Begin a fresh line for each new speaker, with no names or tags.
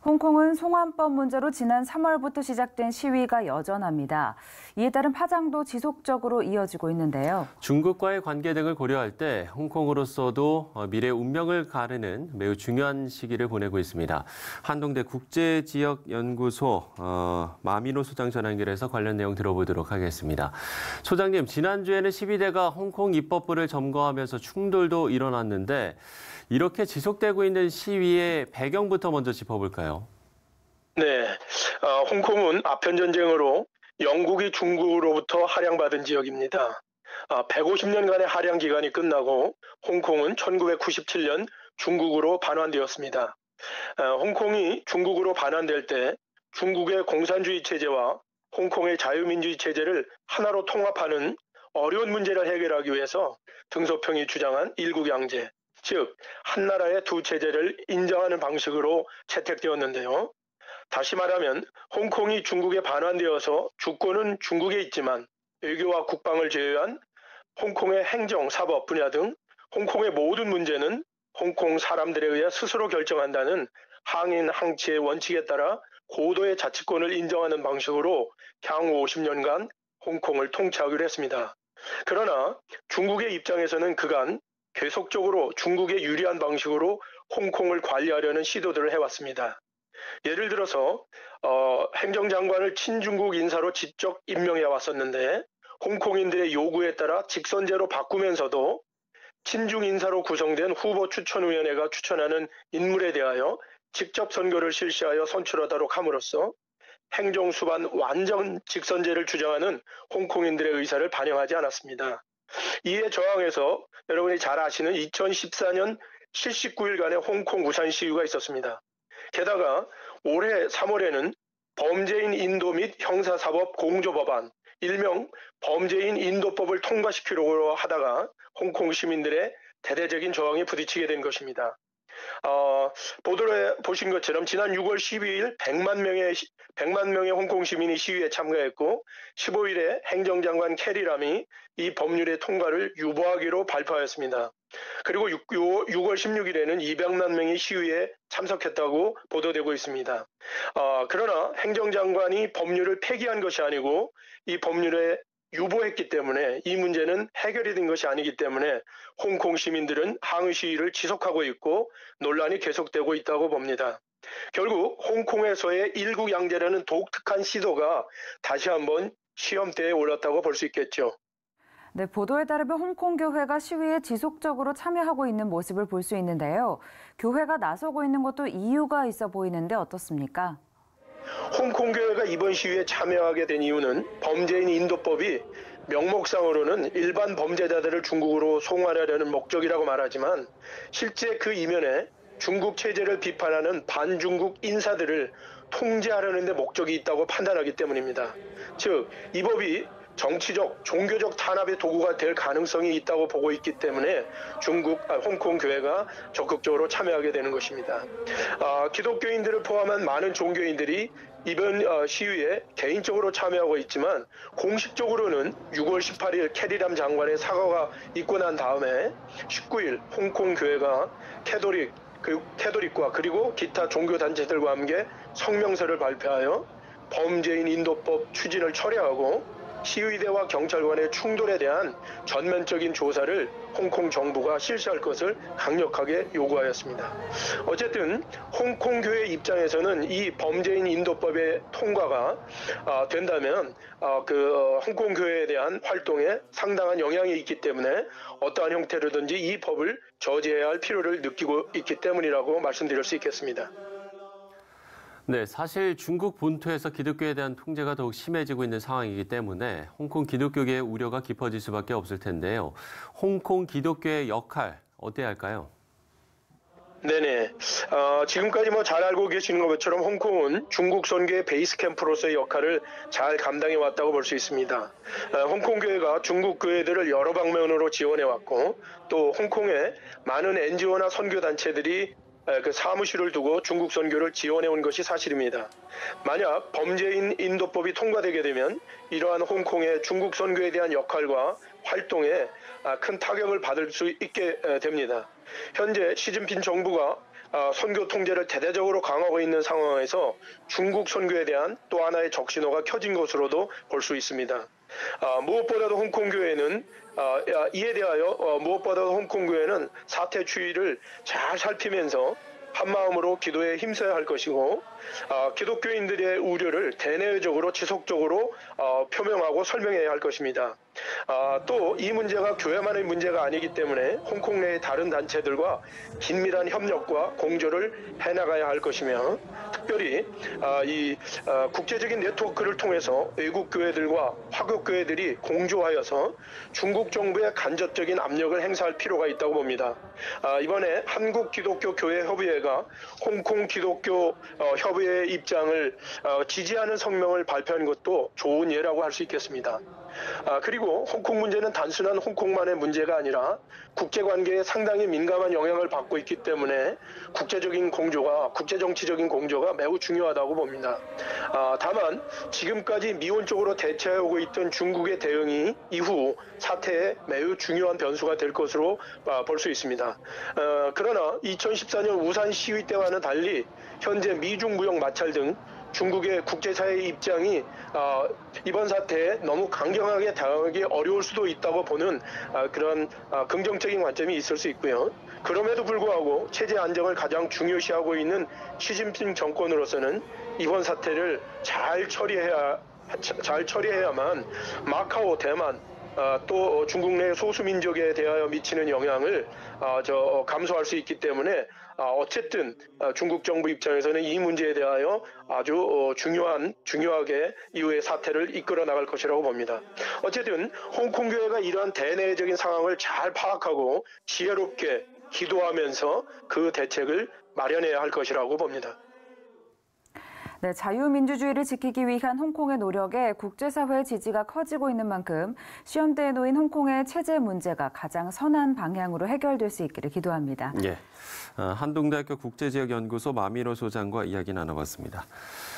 홍콩은 송환법 문제로 지난 3월부터 시작된 시위가 여전합니다. 이에 따른 파장도 지속적으로 이어지고 있는데요.
중국과의 관계 등을 고려할 때 홍콩으로서도 미래 운명을 가르는 매우 중요한 시기를 보내고 있습니다. 한동대 국제지역연구소 마민호 소장 전화 연결해서 관련 내용 들어보도록 하겠습니다. 소장님, 지난주에는 12대가 홍콩 입법부를 점거하면서 충돌도 일어났는데 이렇게 지속되고 있는 시위의 배경부터 먼저 짚어볼까요?
네, 홍콩은 아편전쟁으로 영국이 중국으로부터 할양받은 지역입니다. 150년간의 할양 기간이 끝나고 홍콩은 1997년 중국으로 반환되었습니다. 홍콩이 중국으로 반환될 때 중국의 공산주의 체제와 홍콩의 자유민주주의 체제를 하나로 통합하는 어려운 문제를 해결하기 위해서 등소평이 주장한 일국양제, 즉 한나라의 두 체제를 인정하는 방식으로 채택되었는데요. 다시 말하면 홍콩이 중국에 반환되어서 주권은 중국에 있지만 외교와 국방을 제외한 홍콩의 행정, 사법 분야 등 홍콩의 모든 문제는 홍콩 사람들에 의해 스스로 결정한다는 항인 항치의 원칙에 따라 고도의 자치권을 인정하는 방식으로 향후 50년간 홍콩을 통치하기로 했습니다. 그러나 중국의 입장에서는 그간 계속적으로 중국에 유리한 방식으로 홍콩을 관리하려는 시도들을 해왔습니다. 예를 들어서 행정장관을 친중국 인사로 직접 임명해 왔었는데 홍콩인들의 요구에 따라 직선제로 바꾸면서도 친중 인사로 구성된 후보 추천위원회가 추천하는 인물에 대하여 직접 선거를 실시하여 선출하도록 함으로써 행정수반 완전 직선제를 주장하는 홍콩인들의 의사를 반영하지 않았습니다. 이에 저항해서 여러분이 잘 아시는 2014년 79일간의 홍콩 우산 시위가 있었습니다. 게다가 올해 3월에는 범죄인 인도 및 형사사법 공조법안, 일명 범죄인 인도법을 통과시키려고 하다가 홍콩 시민들의 대대적인 저항에 부딪히게 된 것입니다. 보도를 보신 것처럼 지난 6월 12일 100만 명의 홍콩 시민이 시위에 참가했고 15일에 행정장관 캐리람이 이 법률의 통과를 유보하기로 발표하였습니다. 그리고 6월 16일에는 200만 명이 시위에 참석했다고 보도되고 있습니다. 그러나 행정장관이 법률을 폐기한 것이 아니고 이 법률에 유보했기 때문에 이 문제는 해결이 된 것이 아니기 때문에 홍콩 시민들은 항의 시위를 지속하고 있고 논란이 계속되고 있다고 봅니다. 결국 홍콩에서의 일국양제라는 독특한 시도가 다시 한번 시험대에 올랐다고 볼 수 있겠죠.
네, 보도에 따르면 홍콩 교회가 시위에 지속적으로 참여하고 있는 모습을 볼 수 있는데요. 교회가 나서고 있는 것도 이유가 있어 보이는데 어떻습니까?
홍콩 교회가 이번 시위에 참여하게 된 이유는 범죄인 인도법이 명목상으로는 일반 범죄자들을 중국으로 송환하려는 목적이라고 말하지만 실제 그 이면에 중국 체제를 비판하는 반중국 인사들을 통제하려는 데 목적이 있다고 판단하기 때문입니다. 즉, 이 법이 정치적, 종교적 탄압의 도구가 될 가능성이 있다고 보고 있기 때문에 홍콩 교회가 적극적으로 참여하게 되는 것입니다. 기독교인들을 포함한 많은 종교인들이 이번 시위에 개인적으로 참여하고 있지만 공식적으로는 6월 18일 캐리람 장관의 사과가 있고 난 다음에 19일 홍콩 교회가 캐도릭과 그리고 기타 종교단체들과 함께 성명서를 발표하여 범죄인 인도법 추진을 철회하고 시위대와 경찰관의 충돌에 대한 전면적인 조사를 홍콩 정부가 실시할 것을 강력하게 요구하였습니다. 어쨌든 홍콩 교회 입장에서는 이 범죄인 인도법의 통과가 된다면 홍콩 교회에 대한 활동에 상당한 영향이 있기 때문에 어떠한 형태로든지 이 법을 저지해야 할 필요를 느끼고 있기 때문이라고 말씀드릴 수 있겠습니다.
네, 사실 중국 본토에서 기독교에 대한 통제가 더욱 심해지고 있는 상황이기 때문에 홍콩 기독교계의 우려가 깊어질 수밖에 없을 텐데요. 홍콩 기독교의 역할 어때야 할까요?
네네. 지금까지 잘 알고 계시는 것처럼 홍콩은 중국 선교의 베이스 캠프로서의 역할을 잘 감당해 왔다고 볼 수 있습니다. 홍콩 교회가 중국 교회들을 여러 방면으로 지원해 왔고 또 홍콩의 많은 NGO나 선교 단체들이 그 사무실을 두고 중국 선교를 지원해 온 것이 사실입니다. 만약 범죄인 인도법이 통과되게 되면 이러한 홍콩의 중국 선교에 대한 역할과 활동에 큰 타격을 받을 수 있게 됩니다. 현재 시진핑 정부가 선교 통제를 대대적으로 강화하고 있는 상황에서 중국 선교에 대한 또 하나의 적신호가 켜진 것으로도 볼 수 있습니다. 무엇보다도 홍콩교회는 이에 대하여 무엇보다도 홍콩교회는 사태 추이를 잘 살피면서 한마음으로 기도에 힘써야 할 것이고 기독교인들의 우려를 대내적으로 지속적으로 표명하고 설명해야 할 것입니다. 또 이 문제가 교회만의 문제가 아니기 때문에 홍콩 내의 다른 단체들과 긴밀한 협력과 공조를 해나가야 할 것이며 특별히 이 국제적인 네트워크를 통해서 외국 교회들과 화교 교회들이 공조하여서 중국 정부의 간접적인 압력을 행사할 필요가 있다고 봅니다. 이번에 한국 기독교 교회 협의회가 홍콩 기독교 협의회 입장을 지지하는 성명을 발표한 것도 좋은 예라고 할 수 있겠습니다. 그리고 홍콩 문제는 단순한 홍콩만의 문제가 아니라 국제관계에 상당히 민감한 영향을 받고 있기 때문에 국제적인 공조가 국제정치적인 공조가 매우 중요하다고 봅니다. 다만 지금까지 미온적으로 대처해오고 있던 중국의 대응이 이후 사태에 매우 중요한 변수가 될 것으로 볼 수 있습니다. 그러나 2014년 우산 시위 때와는 달리 현재 미중 무역 마찰 등 중국의 국제사회의 입장이 이번 사태에 너무 강경하게 대응하기 어려울 수도 있다고 보는 그런 긍정적인 관점이 있을 수 있고요. 그럼에도 불구하고 체제 안정을 가장 중요시하고 있는 시진핑 정권으로서는 이번 사태를 잘 처리해야만 마카오, 대만 또 중국 내 소수민족에 대하여 미치는 영향을 감소할 수 있기 때문에 어쨌든 중국 정부 입장에서는 이 문제에 대하여 아주 중요하게 이후의 사태를 이끌어 나갈 것이라고 봅니다. 어쨌든 홍콩 교회가 이러한 대내적인 상황을 잘 파악하고 지혜롭게 기도하면서 그 대책을 마련해야 할 것이라고 봅니다.
네, 자유민주주의를 지키기 위한 홍콩의 노력에 국제사회의 지지가 커지고 있는 만큼 시험대에 놓인 홍콩의 체제 문제가 가장 선한 방향으로 해결될 수 있기를 기도합니다.
예, 한동대학교 국제지역연구소 마미로 소장과 이야기 나눠봤습니다.